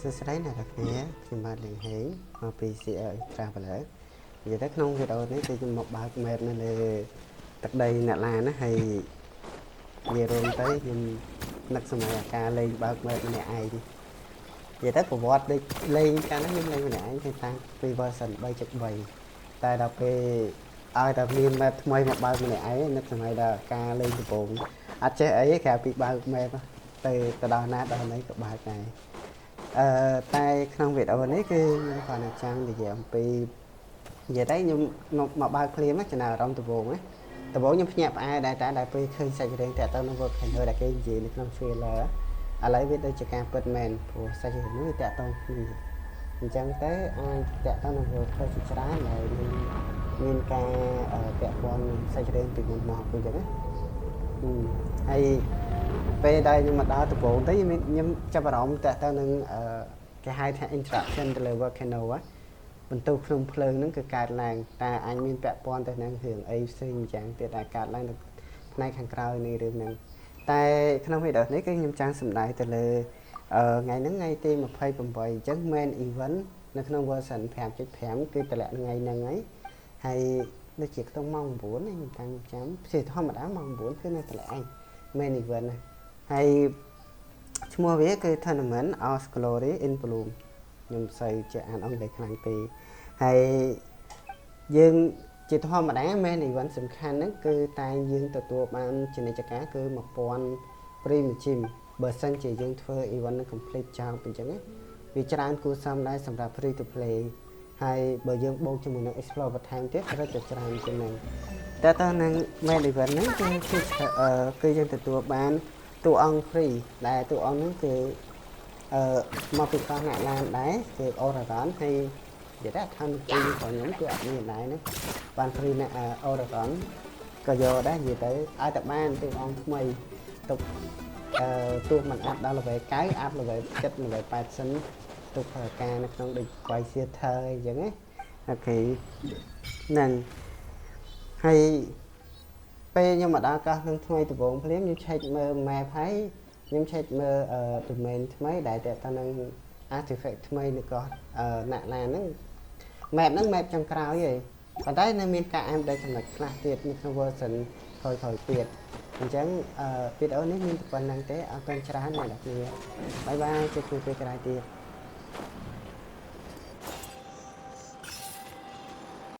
សួស្តីអ្នកនរគ្នាខ្ញុំបាទលីងហេងមកពី CL Traveler និយាយទៅក្នុងវីដេអូនេះគឺខ្ញុំមកបើក map នៅលើទឹកដីអ្នកឡានណាហើយនិយាយរួមទៅខ្ញុំនឹកសម័យអាការលេងបើក map ម្នាក់ឯងនិយាយទៅប្រវត្តិដូចលេងកាលនោះខ្ញុំលេងម្នាក់ឯងគឺតាំងពី version 3.3 តែដល់ពេលឲ្យតែមាន map ថ្មីមកបើកម្នាក់ឯងនឹកសម័យដល់ការលេងដំបូងអត់ចេះអីក្រៅពីបើក map ទៅដល់ណាដល់ណីក៏បើកដែរតែក្នុងវីដេអូនេះគឺខ្ញុំគាត់នឹងចង់និយាយអំពីនិយាយទៅខ្ញុំមកបើកភ្លាមចំណាអារម្មណ៍ដំបូងខ្ញុំភ្ញាក់ផ្អើលដែរតែដល់ពេលឃើញសាច់រឿងតាក់ទងនឹង volcano ដែលគេនិយាយនៅក្នុង trailer ឥឡូវវាដូចជាការពិតមែនព្រោះសាច់រឿងនេះតាក់ទងគ្នាអញ្ចឹងទៅអាចតាក់ទងនឹង volcano ជាច្រើនដែលមានការពាក់ព័ន្ធនឹងសាច់រឿងពីមុនមកអញ្ចឹងណាហើយពេលដែលខ្ញុំមកដល់ដំបូងទៅខ្ញុំចាប់អារម្មណ៍តាក់ទងនឹងគេហៅថា interaction ទៅលើ volcano បន្ទុកក្នុងភ្លើងហ្នឹងគឺកើតឡើងតែអញមានពាក់ព័ន្ធទៅនឹងរឿងអីផ្សេងអញ្ចឹងទៀតដែលកើតឡើងនៅផ្នែកខាងក្រោយនៃរឿងហ្នឹងតែក្នុងវីដេអូនេះគឺខ្ញុំចង់សម្ដែងទៅលើថ្ងៃហ្នឹងថ្ងៃទី28អញ្ចឹង main event នៅក្នុង version 5.5 គឺតម្លាក់ថ្ងៃហ្នឹងហើយដូចជាខ្ទង់ម៉ោង9ខ្ញុំតាំងចាំជាធម្មតាម៉ោង9គឺនៅតម្លាក់ឯង main event ហើយឈ្មោះវាគឺ Tournament of Glory in Bloom ខ្ញុំសូវជាអានអង់គ្លេសខ្លាំងពេកហើយយើងជាធម្មតា main event សំខាន់ហ្នឹងគឺតែយើងទទួលបានជានិច្ចការគឺ1000 premium gem បើសិនជាយើងធ្វើ event នឹង complete ចោលអញ្ចឹងវាច្រើនគួរសមដែរសម្រាប់ free to play ហើយបើយើងបូកជាមួយនឹង explore time ទៀតរឹតតែច្រើនជាងហ្នឹងតែតើនឹង main event ហ្នឹងគឺយើងទទួលបានតួអង្គ free ដែលតួអង្គហ្នឹងគឺមកពីកោះអ្នកឡានដែរគឺ Oragon ហើយនិយាយថាខាងពីរបស់ខ្ញុំគឺអត់មានដែរណាបាន free ណា Oragon ក៏យកដែរនិយាយទៅឲ្យតែបានតួអង្គថ្មីទុកទោះមិនអាប់ដល់ level 9អាប់ level 7 level 8សិនទុកប្រើការនៅក្នុងដូច Vice Theater អញ្ចឹងណាអូខេហ្នឹងហើយពេលខ្ញុំមកដល់កោះនឹងថ្មីដំបូងភ្លាមខ្ញុំឆែកមើល map ហើយខ្ញុំឆែកមើល domain ថ្មីដែលតើតើនឹង artifact ថ្មីនៅកោះណាក់ឡានហ្នឹង map ហ្នឹង map ចុងក្រោយឯងប៉ុន្តែនៅមានការអានដល់ចំណុចខ្លះទៀតនៅក្នុង version ក្រោយទៀតអញ្ចឹងវីដេអូនេះមានប៉ុណ្្នឹងទេអរគុណច្រើនអ្នកនរគ្នាបាយបាយជួបគ្នាពេលក្រោយទៀត